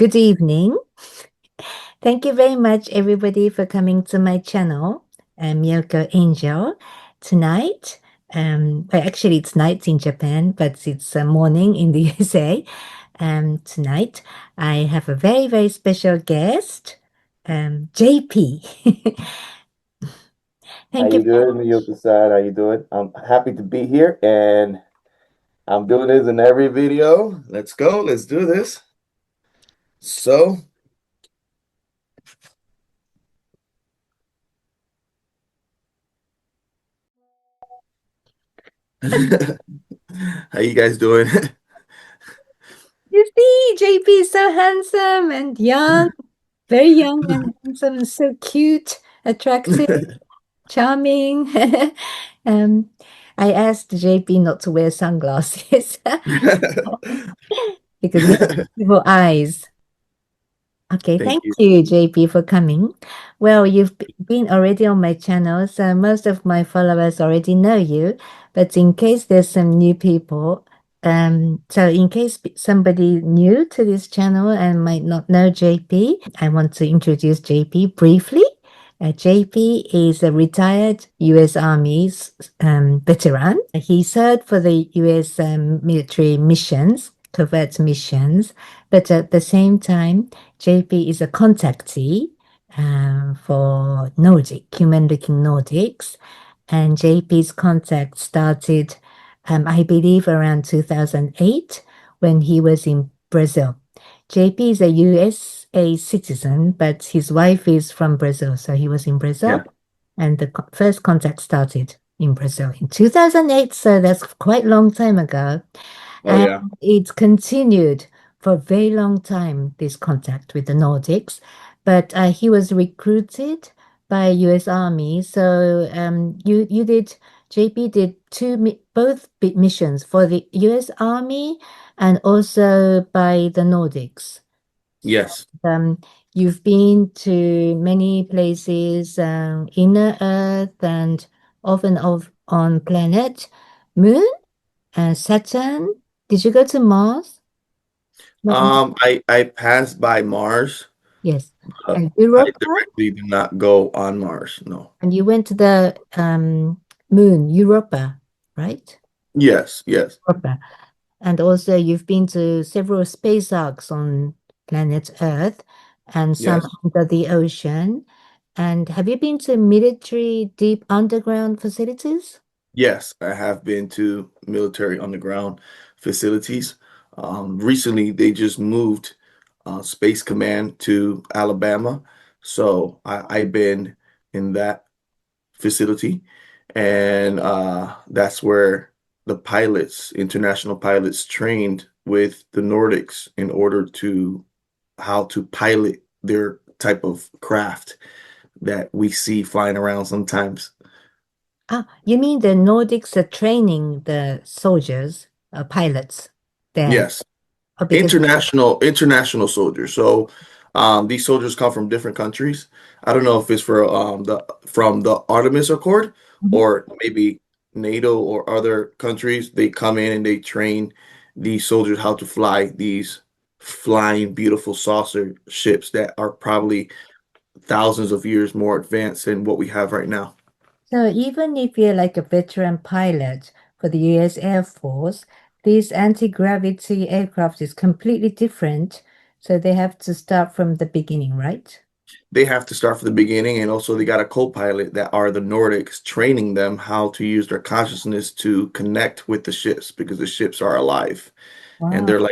Good evening. Thank you very much, everybody, for coming to my channel. I'm Miyoko Angel. Tonight, actually, it's night in Japan, but it's morning in the USA. Tonight, I have a very, very special guest, JP. How Thank you you. doing, Miyoko-san? How you doing? I'm happy to be here, and I'm doing this in every video. Let's go. Let's do this. So, how you guys doing? You see, JP is so handsome and young, very young and handsome, and so cute, attractive. Charming. I asked JP not to wear sunglasses because he has beautiful eyes. Okay, Thank thank you. you, JP, for coming. Well, you've been already on my channel, so most of my followers already know you. But in case there's some new people, so in case somebody new to this channel and might not know JP, I want to introduce JP briefly. JP is a retired U.S. Army veteran. He served for the U.S. Military missions, covert missions, but at the same time, JP is a contactee for Nordic, human-looking Nordics. And JP's contact started, I believe, around 2008 when he was in Brazil. JP is a USA citizen, but his wife is from Brazil. So he was in Brazil. Yeah. And the first contact started in Brazil in 2008. So that's quite a long time ago. Oh, And yeah. it continued for a very long time, this contact with the Nordics. But he was recruited by US Army. So JP did both missions for the US Army and also by the Nordics. Yes. You've been to many places, inner Earth and off and off on planet Moon and Saturn. Did you go to Mars? Not Mars. I passed by Mars, Yes. but And I Europa? directly did not go on Mars. No. And you went to the moon, Europa, right? Yes, yes, Europa. And also you've been to several space arcs on planet Earth and some yes. under the ocean. And have you been to military deep underground facilities? Yes, I have been to military underground facilities. Recently, they just moved Space Command to Alabama. So I've been in that facility, and that's where the pilots, international pilots, trained with the Nordics in order to how to pilot their type of craft that we see flying around sometimes. Ah, you mean the Nordics are training the soldiers, pilots there? Yes. Oh, because International soldiers. So these soldiers come from different countries. I don't know if it's for the from the Artemis Accord Mhm. or maybe NATO or other countries. They come in and they train these soldiers how to fly these flying beautiful saucer ships that are probably thousands of years more advanced than what we have right now. So even if you're like a veteran pilot for the US Air Force, this anti-gravity aircraft is completely different. So they have to start from the beginning, right? They have to start from the beginning, and also they got a co-pilot that are the Nordics training them how to use their consciousness to connect with the ships because the ships are alive and Wow. they're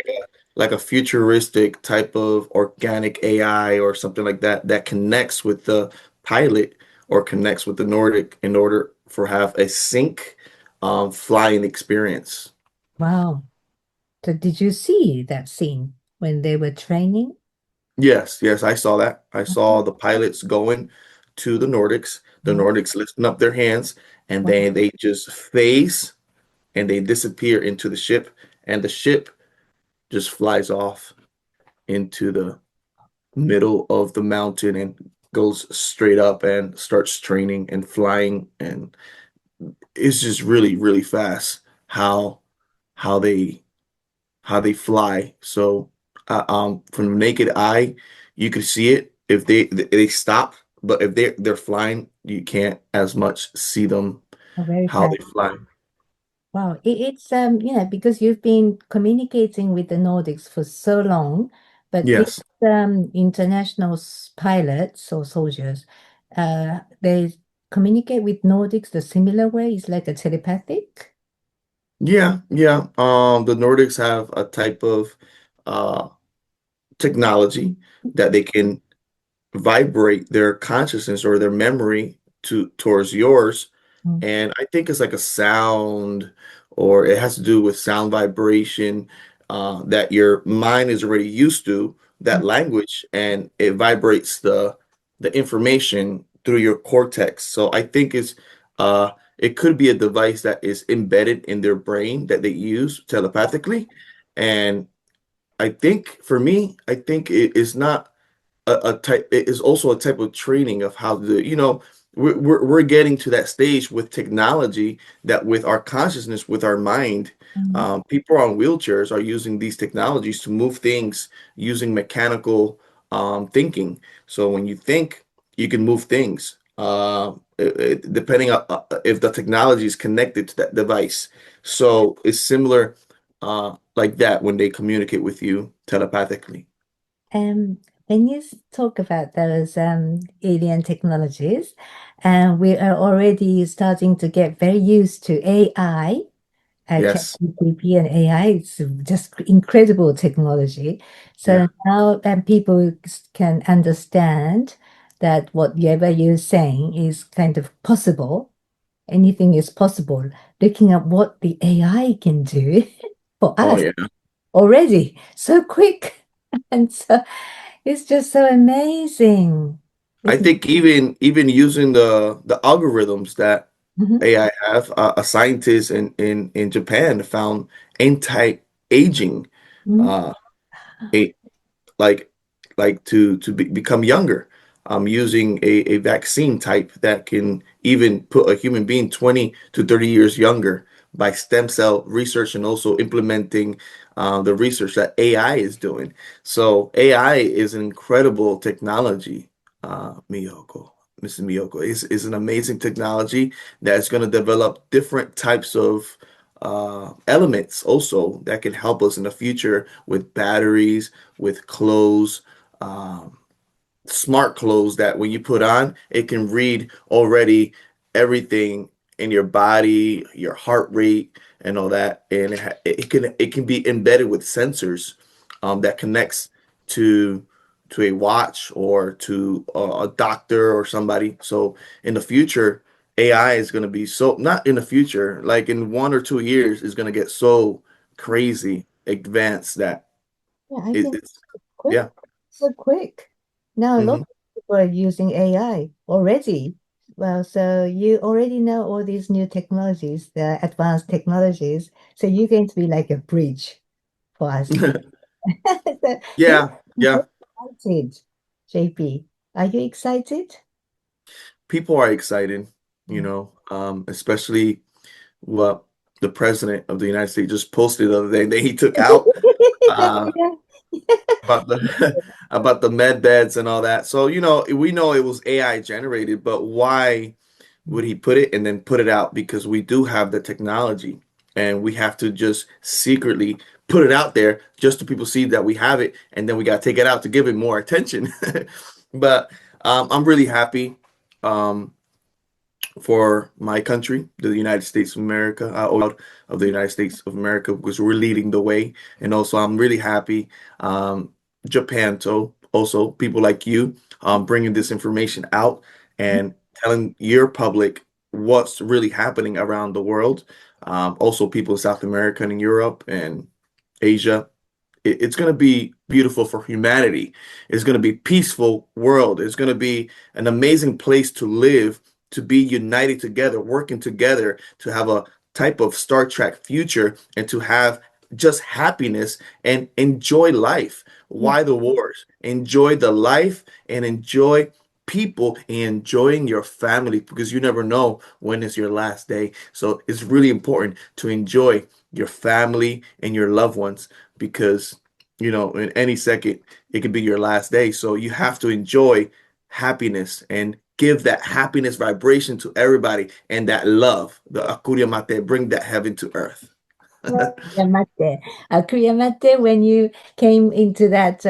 like a futuristic type of organic AI or something like that that connects with the pilot or connects with the Nordic in order for have a sync flying experience. Wow. So did you see that scene when they were training? Yes, yes, I saw that. I saw the pilots going to the Mhm. Nordics lifting up their hands, and Wow. then they just phase and they disappear into the ship, and the ship just flies off into the middle of the mountain and goes straight up and starts training and flying, and it's just really, really fast how how they how they fly. So from the naked eye, you could see it if they stop, but if they're flying, you can't as much see them Oh, very how fast. they fly. Wow. It's because you've been communicating with the Nordics for so long, but these Yes. international pilots or soldiers, they communicate with Nordics the similar way. It's like a telepathic. Yeah, yeah. The Nordics have a type of uh technology that they can vibrate their consciousness or their memory towards yours. Mm, And I think it's like a sound, or it has to do with sound vibration, that your mind is already used to mm, that language, and it vibrates the information through your cortex. So I think it could be a device that is embedded in their brain that they use telepathically. And I think for me, I think it is not a type, it is also a type of training of how to do it. We're getting to that stage with technology, that with our consciousness, with our mind, mm. people on wheelchairs are using these technologies to move things using mechanical thinking. So when you think, you can move things, depending on if the technology is connected to that device. So it's similar like that when they communicate with you telepathically. When you talk about those alien technologies, we are already starting to get very used to AI, Yes. ChatGPT and AI. It's just incredible technology. So Yeah. now people can understand that whatever you're saying is kind of possible. Anything is possible. Looking at what the AI can do for Oh, us yeah. already so quick. And so it's just so amazing, I isn't think even using the algorithms that it? Mhm, AI have, a scientist in Japan found anti-aging, mhm. uh, a like become younger, using a vaccine type that can even put a human being 20 to 30 years younger by stem cell research, and also implementing the research that AI is doing. So AI is an incredible technology, Miyoko. Mrs. Miyoko is an amazing technology that's going to develop different types of elements also that can help us in the future with batteries, with clothes, um, smart clothes that when you put on, it can read already everything in your body, your heart rate, and all that, and it can be embedded with sensors that connects to a watch or to a doctor or somebody. So in the future, AI is going to be so, not in the future, like in 1 or 2 years, is going to get so crazy advanced that Yeah, I think it's quick, yeah. so quick. Now a lot Hmm. of people are using AI already. Well, so you already know all these new technologies, the advanced technologies. So you're going to be like a bridge for us. So you Yeah, yeah. excited, JP. Are you excited? People are excited, Mm. especially what the president of the United States just posted the other day that he took out, uh, Yeah. about the about the med beds and all that. So, we know it was AI generated, but why would he put it and then put it out? Because we do have the technology, and we have to just secretly put it out there just so people see that we have it, and then we got to take it out to give it more attention. But I'm really happy. Um, for my country, the United States of America, of the United States of America, because we're leading the way. And also, I'm really happy, um, Japan, so also people like you, bringing this information out and telling your public what's really happening around the world. Also, people in South America and in Europe and Asia, it's going to be beautiful for humanity. It's going to be peaceful world. It's going to be an amazing place to live, to be united together, working together, to have a type of Star Trek future, and to have just happiness and enjoy life. Yeah. Why the wars? Enjoy the life and enjoy people and enjoying your family, because you never know when is your last day. So it's really important to enjoy your family and your loved ones, because in any second, it could be your last day. So you have to enjoy happiness and give that happiness vibration to everybody and that love, the Akuria Mate, bring that heaven to earth. Kuriyamate. Kuriyamate, when you came into that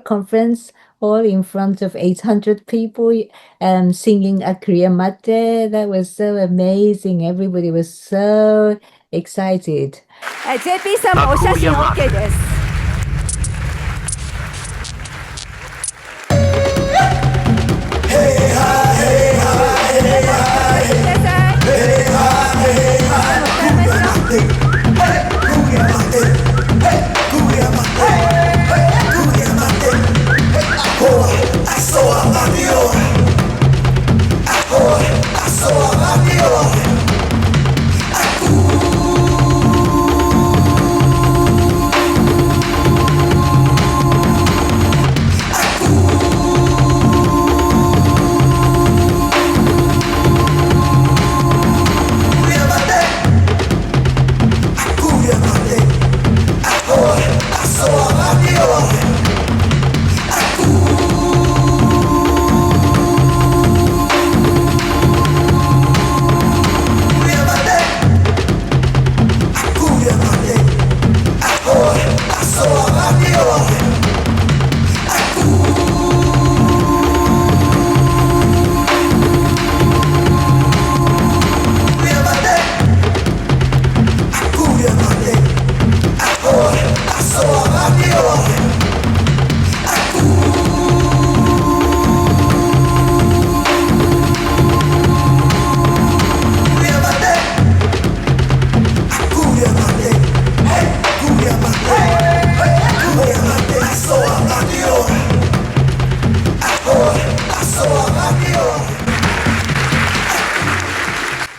conference hall in front of 800 people singing Kuriyamate, that was so amazing. Everybody was so excited. JP さんもお写真 OK です。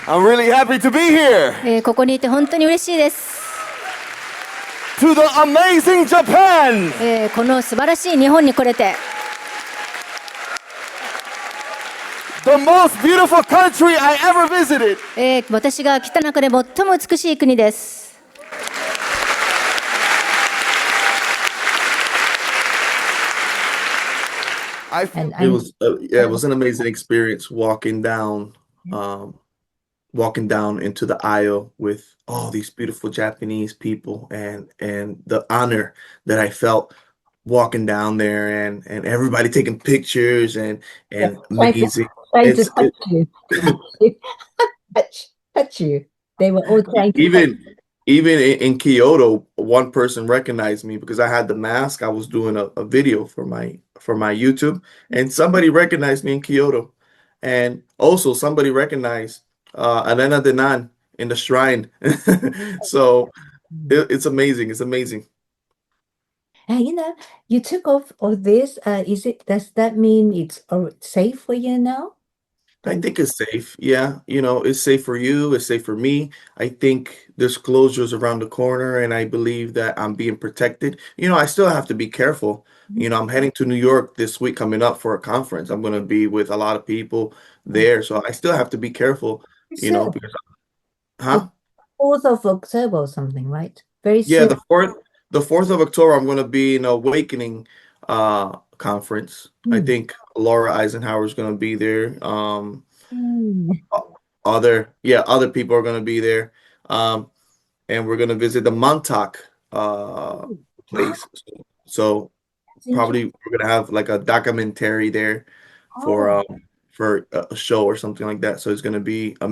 I'm really happy to be here. ここにいて本当に嬉しいです。To the amazing Japan. この素晴らしい日本に来れて。The most beautiful country I ever visited. 私が来た中で最も美しい国です。It was an amazing experience walking down into the aisle with all these beautiful Japanese people and the honor that I felt walking down there and everybody taking pictures and amazing. Trying to touch you. touch you. They were all trying to even in Kyoto, one person recognized me because I had the mask. I was doing a video for my YouTube, and somebody recognized me in Kyoto, and also somebody recognized Elena Denan in the shrine. So it's amazing. It's amazing. You took off of this. Does that mean it's safe for you now? I think it's safe. Yeah, it's safe for you. It's safe for me. I think there's closures around the corner, and I believe that I'm being protected. I still have to be careful. I'm heading to New York this week coming up for a conference. I'm going to be with a lot of people there, so I still have to be careful, because, huh? 4th of October or something, right? Very Yeah, soon. the 4th of October, I'm going to be in Awakening conference. I think Laura Eisenhower is going to be there. Other people are going to be there. And we're going to visit the Montauk place. So probably we're going to have like a documentary there for a show or something like that. So it's going to be an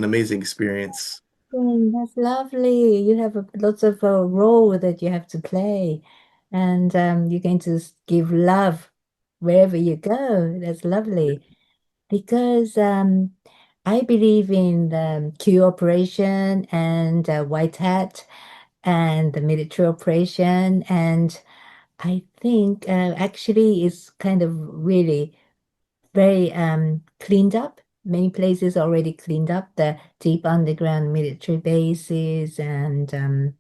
amazing experience. That's lovely. You have lots of role that you have to play, and you're going to give love wherever you go. That's lovely. Because I believe in the Q operation and White Hat and the military operation, and I think actually it's kind of really very cleaned up. Many places already cleaned up the deep underground military bases and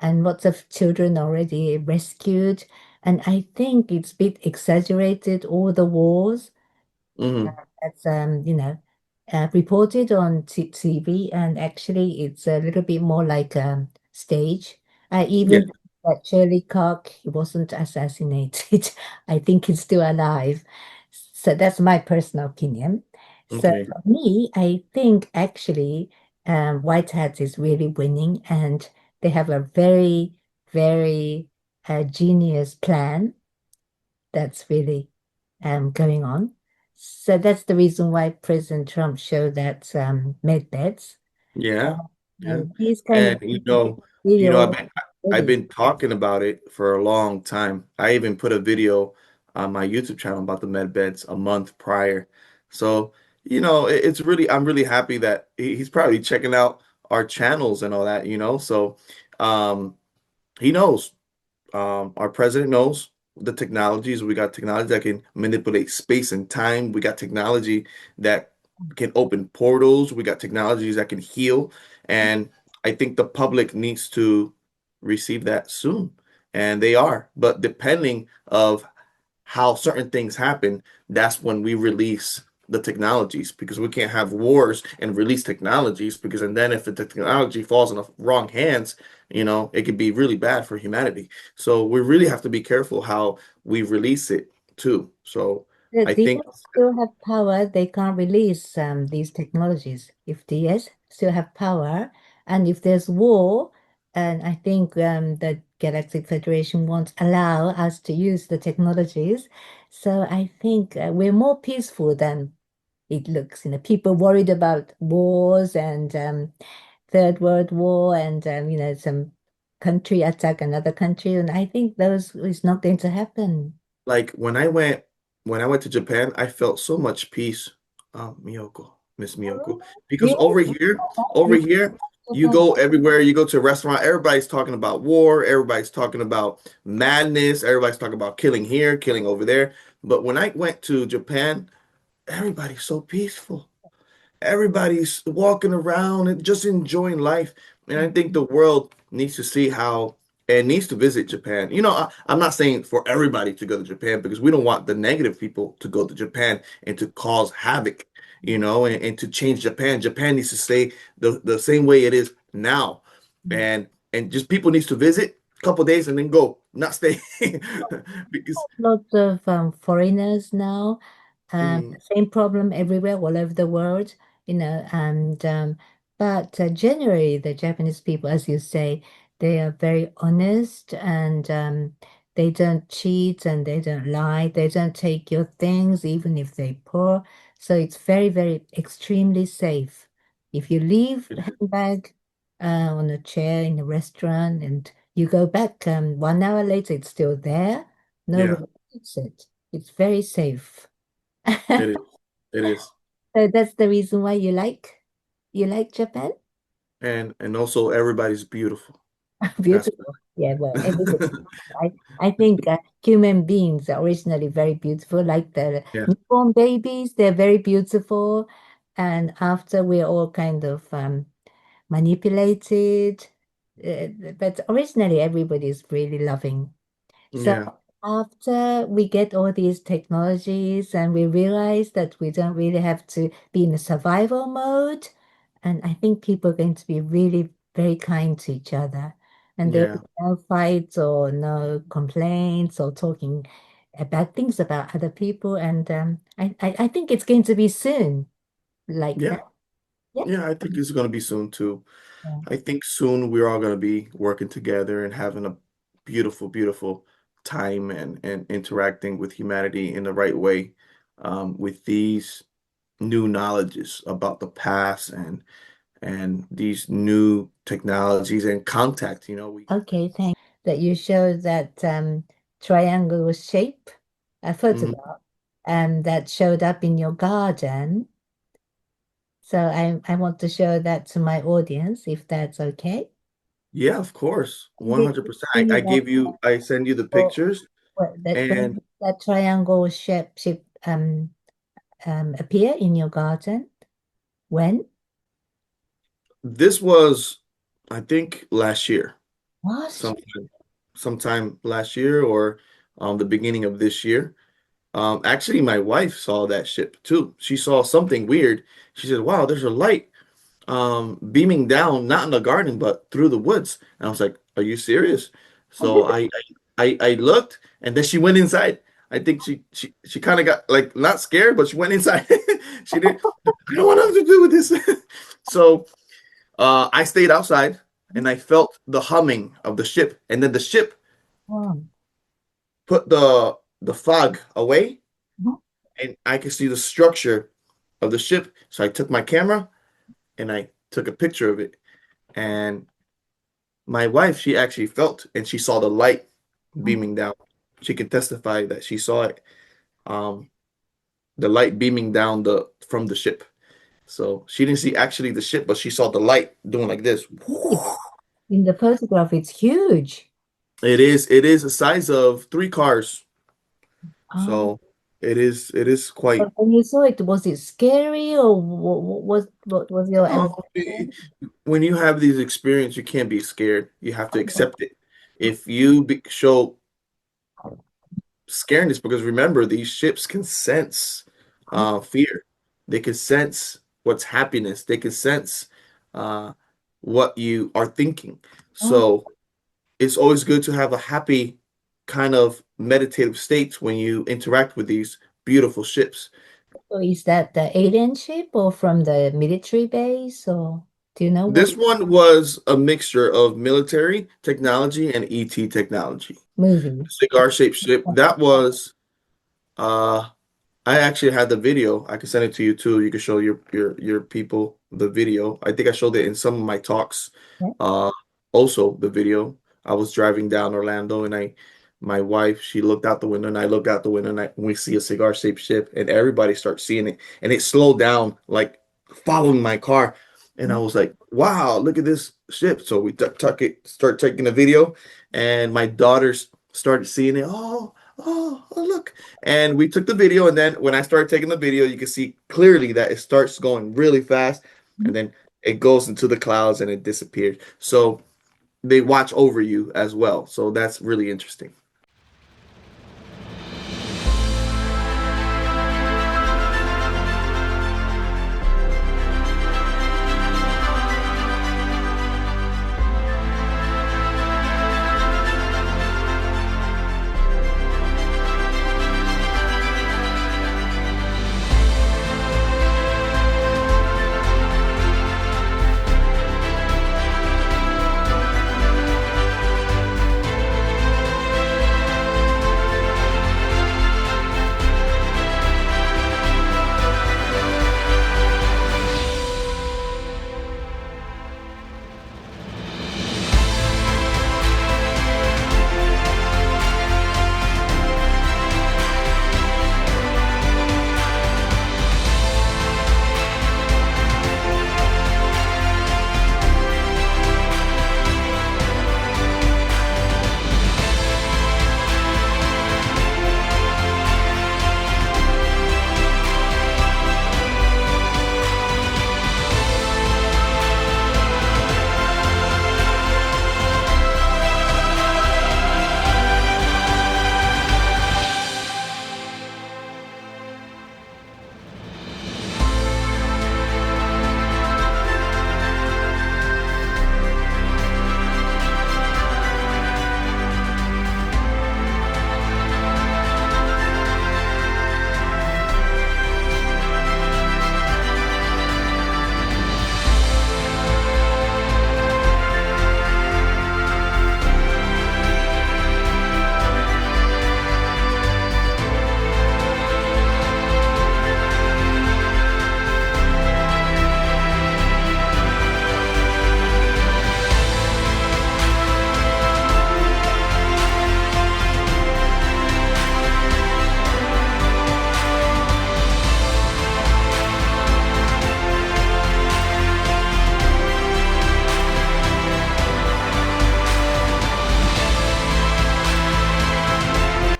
lots of children already rescued. And I think it's a bit exaggerated, all the wars that's reported on TV, and actually it's a little bit more like a stage. Even that Charlie Cook, he wasn't assassinated. I think he's still alive. So that's my personal opinion. So Okay. for me, I think actually White Hats is really winning, and they have a very, very genius plan that's really going on. So that's the reason why President Trump showed that med beds. Yeah. Yeah. These kind of And I've video I've really. been talking about it for a long time. I even put a video on my YouTube channel about the med beds a month prior. So, it's really I'm really happy that he's probably checking out our channels and all that. So, um, he knows. Our president knows the technologies. We got technology that can manipulate space and time. We got technology that can open portals. We got technologies that can heal. And I think the public needs to receive that soon. And they are. But depending of how certain things happen, that's when we release the technologies, because we can't have wars and release technologies, because and then if the technology falls in the wrong hands, it could be really bad for humanity. So we really have to be careful how we release it too. So The I think DS still have power, they can't release these technologies. If DS still have power, and if there's war, and I think the Galactic Federation won't allow us to use the technologies. So I think we're more peaceful than it looks. People worried about wars and Third World War and some country attack another country, and I think those is not going to happen. like when I went to Japan, I felt so much peace, Miyoko, Miss Miyoko, because Really? over You here, you Japan. go everywhere, you go to a restaurant, everybody's talking about war, everybody's talking about madness, everybody's talking about killing here, killing over there. But when I went to Japan, everybody's so peaceful. Everybody's walking around and just enjoying life. And I think the world needs to see how and needs to visit Japan. I'm not saying for everybody to go to Japan, because we don't want the negative people to go to Japan and to cause havoc, and to change Japan. Japan needs to stay the same way it is now. And just people needs to visit a couple days and then go, not stay. Because Lots of foreigners now. mm, Same problem everywhere, all over the world, and but generally the Japanese people, as you say, they are very honest and they don't cheat and they don't lie. They don't take your things, even if they're poor. So it's very, very extremely safe. If you leave a handbag on a chair in a restaurant and you go back 1 hour later, it's still there. yeah, Nobody takes it. It's very safe. it is. It is. So that's the reason why you like Japan? And also everybody's beautiful. That's Beautiful. Yeah, well, everybody. I think human beings are originally very beautiful, like the yeah, newborn babies, they're very beautiful. And after we're all kind of manipulated, but originally everybody's really loving. So yeah, after we get all these technologies and we realize that we don't really have to be in a survival mode, and I think people are going to be really very kind to each other. And there'll be yeah, no fights or no complaints or talking bad things about other people. And I think it's going to be soon like yeah, that. Yeah. yeah. I think it's gonna be soon too. Yeah. I think soon we're all gonna be working together and having a beautiful, beautiful time and interacting with humanity in the right way, with these new knowledges about the past and these new technologies and contact. We Okay, thank that you showed that triangle shape, a Mhm. photograph, that showed up in your garden. So I want to show that to my audience, if that's okay. Yeah, of course, Did you 100%. see I send you the or pictures. when And did that triangle shape appear in your garden? When? this was, I think, last year, What? sometime last year, or the beginning of this year. Actually, my wife saw that ship too. She saw something weird. She said, "Wow, there's a light beaming down, not in the garden, but through the woods." And I was like, "Are you serious?" So I looked, and then she went inside. I think she kind of got like not scared, but she went inside. She didn't. I don't want nothing to do with this. So I stayed outside, and I felt the humming of the ship, and then the ship Wow. put the fog away, Mhm. and I could see the structure of the ship. So I took my camera and I took a picture of it. And my wife, she actually felt and she saw the light beaming down. She can testify that she saw it, the light beaming down from the ship. So she didn't see actually the ship, but she saw the light doing like this. In the photograph, it's huge. It is the size of 3 cars. Ah. So it is quite. But when you saw it, was it scary or what was your Oh, when you have these experiences, you can't be scared. You have to accept it. If you show scaredness, because remember, these ships can sense fear. They can sense what's happiness. They can sense what you are thinking. So it's always good to have a happy kind of meditative state when you interact with these beautiful ships. So is that the alien ship or from the military base, or do you know This what one was a mixture of military technology and ET technology. movie? Cigar-shaped ship. That was I actually had the video. I can send it to you too. You can show your people the video. I think I showed it in some of my talks. Yeah. Also the video. I was driving down Orlando, and my wife, she looked out the window, and I looked out the window, and we see a cigar-shaped ship, and everybody starts seeing it, and it slowed down, like following my car, and I was like, "Wow, look at this ship!" So we start taking the video, and my daughters started seeing it. Oh, look! And we took the video, and then when I started taking the video, you can see clearly that it starts going really fast, and then it goes into the clouds and it disappears. So they watch over you as well. So that's really interesting.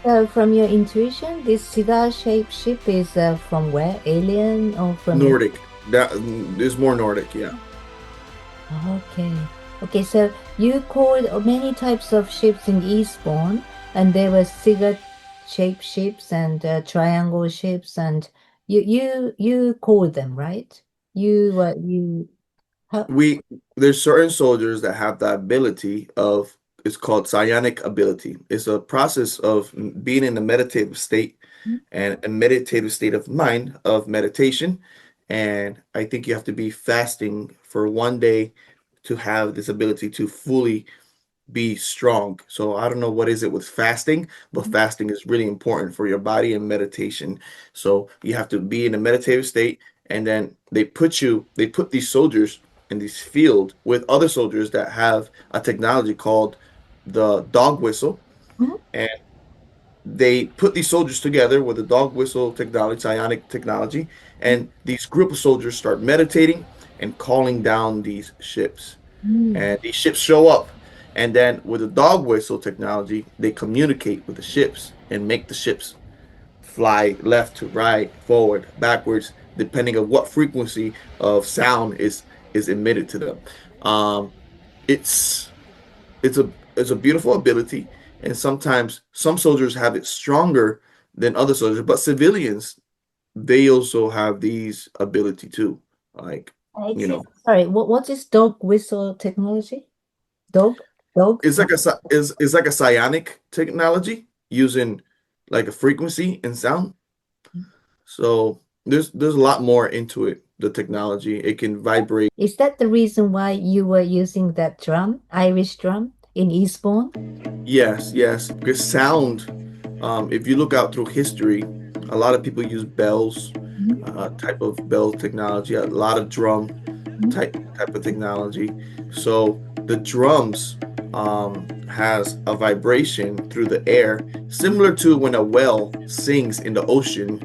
So from your intuition, this cigar-shaped ship is from where? Alien or from Nordic. That is more Nordic, yeah. Okay. Okay, so you called many types of ships in Eastbourne, and there were cigar-shaped ships and triangle ships, and you called them, right? How, There's certain soldiers that have the ability of is called psionic ability. It's a process of being in a meditative state and a meditative state of mind of meditation. And I think you have to be fasting for one day to have this ability to fully be strong. So I don't know what is it with fasting, but fasting is really important for your body and meditation. So you have to be in a meditative state, and then they put these soldiers in this field with other soldiers that have a technology called the dog whistle. Mhm. And they put these soldiers together with the dog whistle technology, psionic technology, and these group of soldiers start meditating and calling down these ships. And these ships show up, and then with the dog whistle technology, they communicate with the ships and make the ships fly left to right, forward, backwards, depending on what frequency of sound is emitted to them. It's it's a beautiful ability, and sometimes some soldiers have it stronger than other soldiers, but civilians, they also have these ability too. Like, you know, Sorry, what is dog whistle technology? Dog? it's like it's like a psionic technology using like a frequency and sound. So there's a lot more into it, the technology. It can vibrate. Is that the reason why you were using that drum, Irish drum in Eastbourne? Yes, yes. Because sound, if you look out through history, a lot of people use bells, type of bell technology, a lot of drum type of technology. So the drums has a vibration through the air, similar to when a whale sings in the ocean.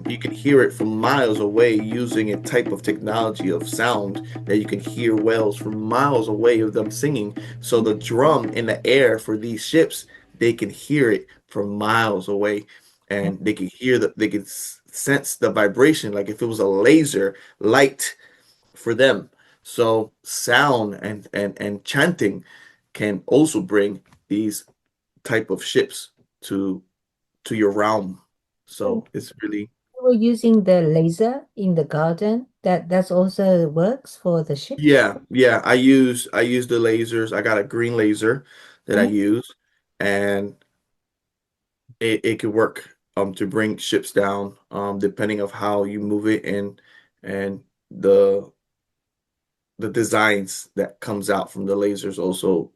You can hear it from miles away using a type of technology of sound that you can hear whales from miles away of them singing. So the drum in the air for these ships, they can hear it from miles away, and they can hear they can sense the vibration, like if it was a laser light for them. So sound and chanting can also bring these type of ships to your realm. So it's really You were using the laser in the garden. That's also works for the ship. yeah. I use the lasers. I got a green laser that I use, and it could work to bring ships down depending of how you move it, and the designs that comes out from the lasers also,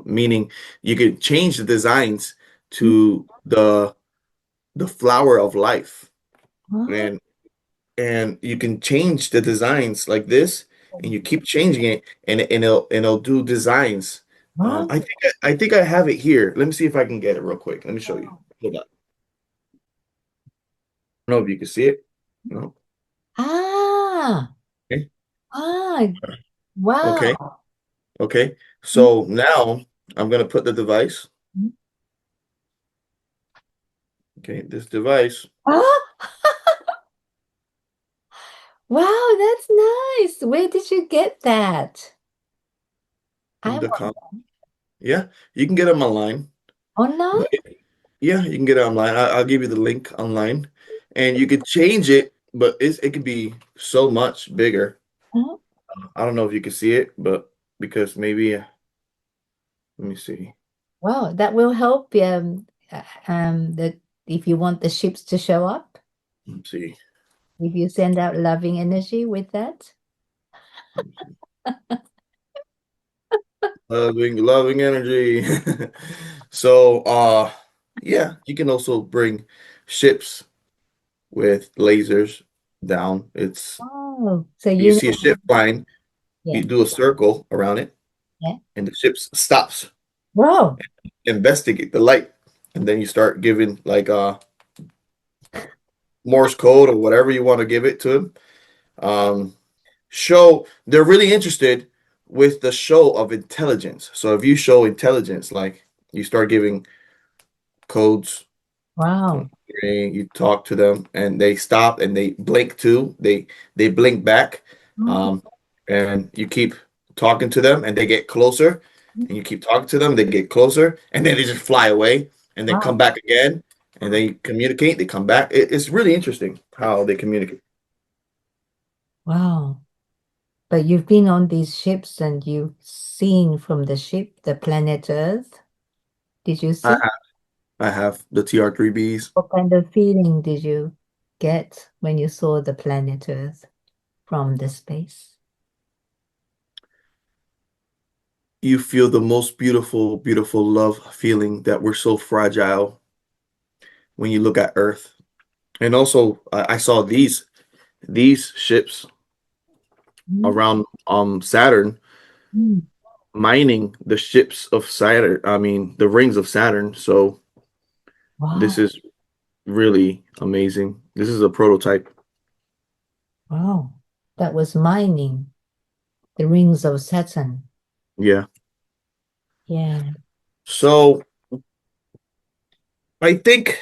meaning you can change the designs to the flower of life, Wow. and you can change the designs like this, and you keep changing it, and it'll do designs. Wow. I think I have it here. Let me see if I can get it real quick. Let me show you. Hold on. I don't know if you can see it. No. Ah, Okay. Okay. Wow. Okay. So now I'm gonna put the device. Okay, this device. Ah, wow, that's nice. Where did you get that? I The want Yeah, you can get them online. online? But yeah, you can get it online. I'll give you the link online, and you could change it, but it could be so much bigger. Huh? I don't know if you can see it, but because maybe let me see. Wow, that will help the if you want the ships to show up, Let's see. if you send out loving energy with that. Loving energy. So yeah, you can also bring ships with lasers down. It's Oh, so You you see a ship flying, yeah, you do a circle around it, yeah. and the ship stops. Wow. Investigate the light, and then you start giving like Morse code or whatever you want to give it to them. Show They're really interested with the show of intelligence. So if you show intelligence, like you start giving codes, Wow. you talk to them, and they stop and they blink too. They blink back, Oh, and you keep talking to them, and they get closer, and you keep talking to them, they get closer, and then they just fly away, and then wow. come back again, and they communicate. They come back. It's really interesting how they communicate. Wow. But you've been on these ships and you've seen from the ship the planet Earth. Did you see? I have the TR-3Bs. What kind of feeling did you get when you saw the planet Earth from the space? You feel the most beautiful, beautiful love feeling that we're so fragile when you look at Earth. And also, I saw these ships around Saturn, mining the ships of Saturn. I mean, the rings of Saturn. So Wow. this is really amazing. This is a prototype. Wow. That was mining the rings of Saturn. Yeah. Yeah. So I think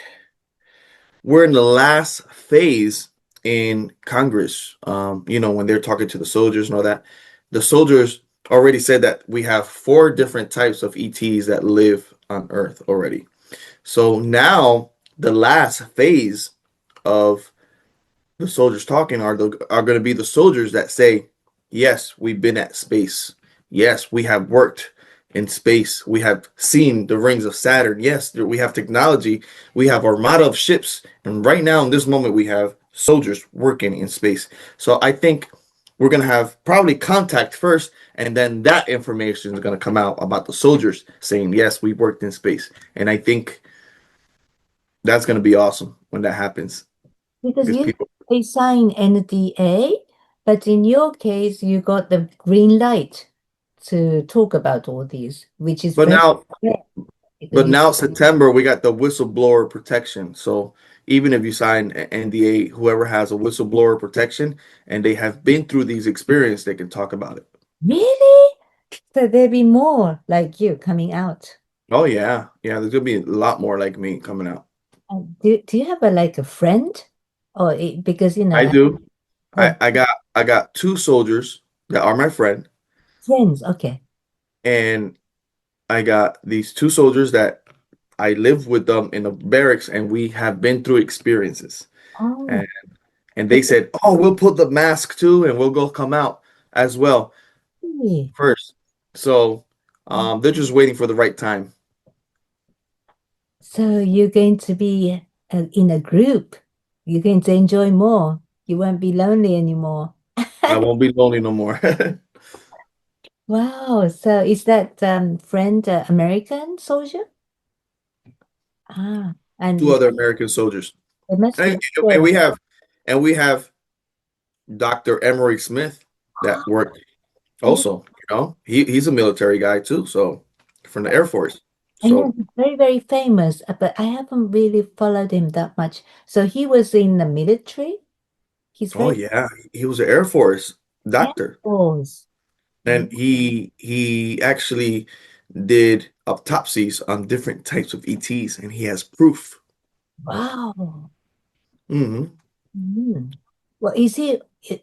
we're in the last phase in Congress. When they're talking to the soldiers and all that, the soldiers already said that we have 4 different types of ETs that live on Earth already. So now the last phase of the soldiers talking are going to be the soldiers that say, yes, we've been at space. Yes, we have worked in space. We have seen the rings of Saturn. Yes, we have technology. We have armada of ships. And right now, in this moment, we have soldiers working in space. So I think we're going to have probably contact first, and then that information is going to come out about the soldiers saying, yes, we worked in space. And I think that's going to be awesome when that happens. Because Because they sign NDA, but in your case, you got the green light to talk about all these, which is But very now, rare. but now September, we got the whistleblower protection. So even if you sign an NDA, whoever has a whistleblower protection and they have been through these experiences, they can talk about it. Really? So there'll be more like you coming out. Oh yeah. Yeah, there's gonna be a lot more like me coming out. Do you have a friend? Or because I do. Oh. I got 2 soldiers that are my friend, friends, okay. and I got these 2 soldiers that I live with them in the barracks, and we have been through experiences. Oh, And they said, "Oh, we'll put the mask too, and we'll go come out as well really? first." So they're just waiting for the right time. So you're going to be in a group. You're going to enjoy more. You won't be lonely anymore. I won't be lonely no more. Wow. So is that friend American soldier? And 2 other American soldiers, it must be and, good. and we have Dr. Emory Smith that worked also. He's a military guy too, so from the Air Force. And So he's very, very famous, but I haven't really followed him that much. So he was in the military. He's oh very yeah, he was an Air Force doctor, famous. and he actually did autopsies on different types of ETs, and he has proof. Wow. Hmm. Well,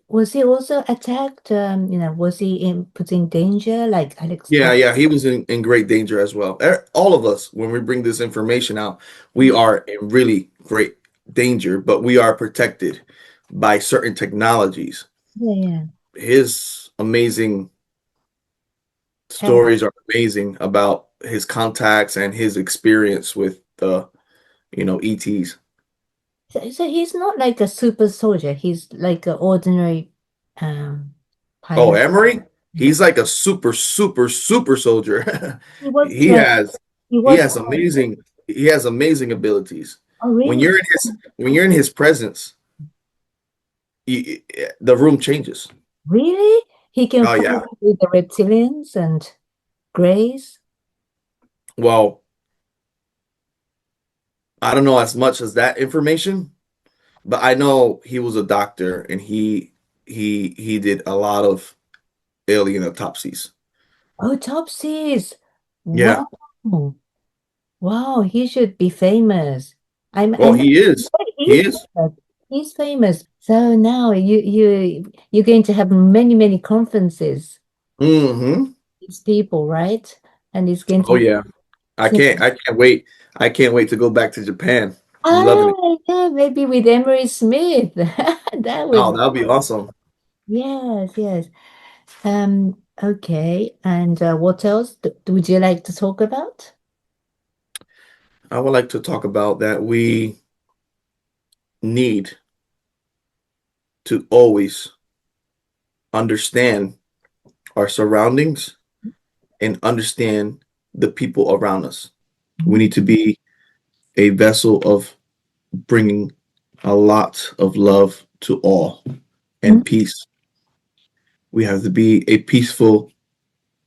was he also attacked? Was he put in danger like Alex? Yeah, he was in great danger as well. All of us, when we bring this information out, we are in really great danger, but we are protected by certain technologies. Yeah. His amazing stories are amazing about his contacts and his experience with the, ETs. So he's not like a super soldier. He's like an ordinary Oh, pilot. Emory? He's like a super, super, super soldier. He was He trained. has He he was. has amazing abilities. Oh, When really? you're in his presence, the room changes. Really? He can Oh yeah. fight with the reptilians and Greys? Well, I don't know as much as that information, but I know he was a doctor and he did a lot of alien autopsies. Autopsies. Yeah. Wow. Wow, he should be famous. Well, I'm he is. He is. famous. He's famous. So now you're going to have many, many conferences, Hmm. these people, right? And it's going Oh to yeah. I can't wait. I can't wait to go back to Japan. I'm loving it. yeah, maybe with Emory Smith. That Oh, would that'll be awesome. yes. Okay. And what else would you like to talk about? I would like to talk about that we need to always understand our surroundings and understand the people around us. We need to be a vessel of bringing a lot of love to all and peace. We have to be a peaceful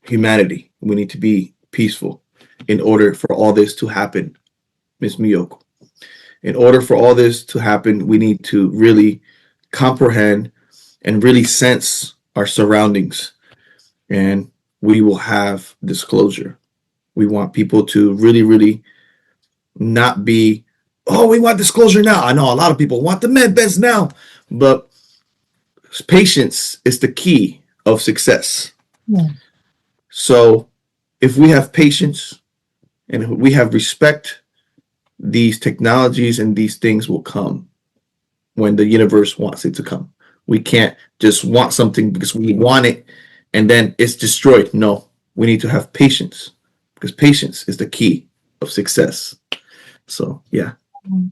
humanity. We need to be peaceful in order for all this to happen, Miss Miyoko. In order for all this to happen, we need to really comprehend and really sense our surroundings, and we will have disclosure. We want people to really, really not be, oh, we want disclosure now. I know a lot of people want the med beds now, but patience is the key of success. Yeah. So if we have patience and we have respect, these technologies and these things will come when the universe wants it to come. We can't just want something because we want it and then it's destroyed. No, we need to have patience because patience is the key of success. So, yeah.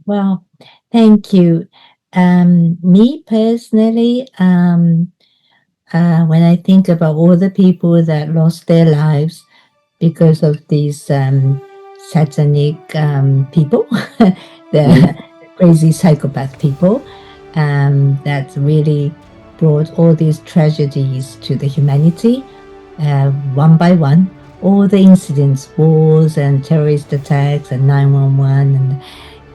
Well, thank you. Me personally, when I think about all the people that lost their lives because of these satanic people, the crazy psychopath people, that really brought all these tragedies to the humanity, one by one. All the incidents, wars and terrorist attacks and 911 and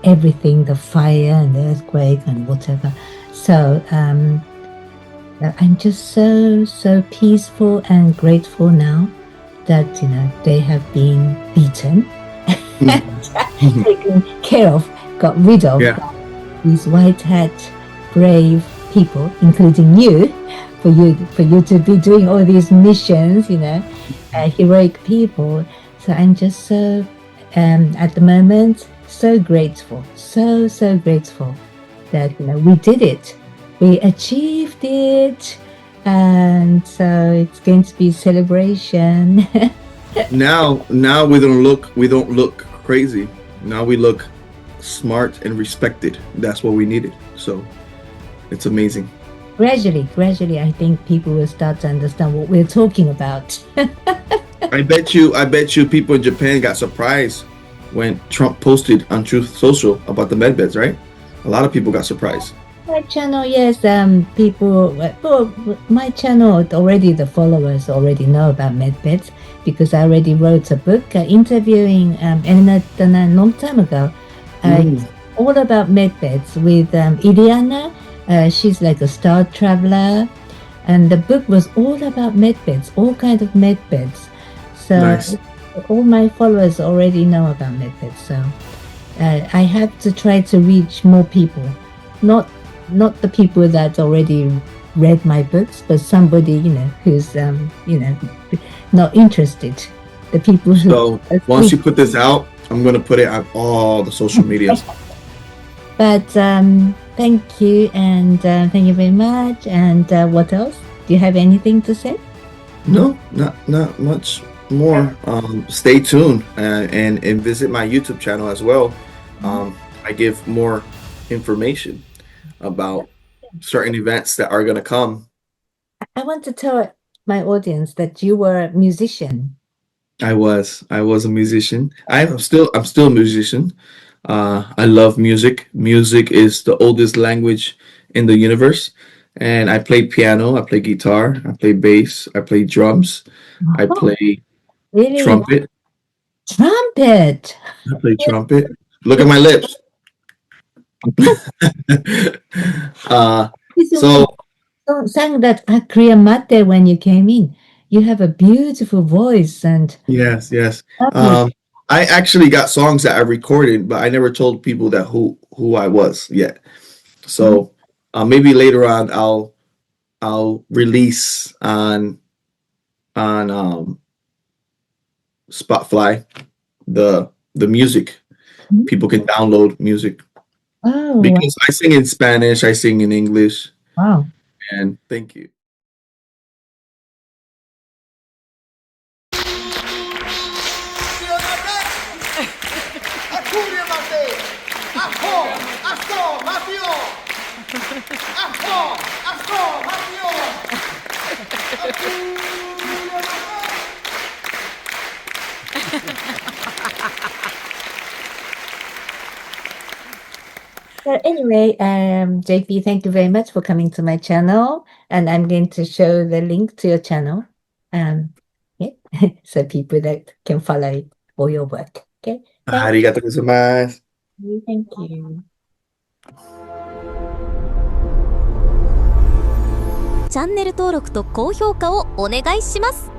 everything, the fire and the earthquake and whatever. So I'm just so peaceful and grateful now that, they have been beaten and taken care of, got rid of these white hat brave people, including you, for you to be doing all these missions, heroic people. So I'm just so at the moment so grateful, so grateful that we did it, we achieved it, and so it's going to be celebration. Now we don't look crazy. Now we look smart and respected. That's what we needed. So it's amazing. Gradually, I think people will start to understand what we're talking about. I bet you people in Japan got surprised when Trump posted on Truth Social about the med beds, right? A lot of people got surprised. My channel, yes, my channel already, the followers already know about medbeds because I already wrote a book interviewing Elena a long time ago. It's all about medbeds with Iliana. She's like a star traveler, and the book was all about medbeds, all kinds of medbeds. So Nice. all my followers already know about medbeds. So I have to try to reach more people, not the people that already read my books, but somebody who's not interested. The people who. So once you put this out, I'm gonna put it on all the social medias. But thank you, and thank you very much. And what else? Do you have anything to say? No, not much more. Stay tuned and visit my YouTube channel as well. I give more information about certain events that are gonna come. I want to tell my audience that you were a musician. I was a musician. I'm still a musician. I love music. Music is the oldest language in the universe. And I play piano, I play guitar, I play bass, I play drums, I Oh, play really? trumpet. Trumpet. I play trumpet. Look at my lips. So Sang that Akriya Mate when you came in. You have a beautiful voice and yes. lovely. I actually got songs that I recorded, but I never told people that who I was yet. So maybe later on I'll release on Spotify the music. People can download music Oh, because I sing in Spanish, I sing in English, wow. and thank you. So anyway, JP, thank you very much for coming to my channel, and I'm going to show the link to your channel, yeah, so people that can follow all your work. Okay, ありがとうございます。thank you. チャンネル登録と高評価をお願いします。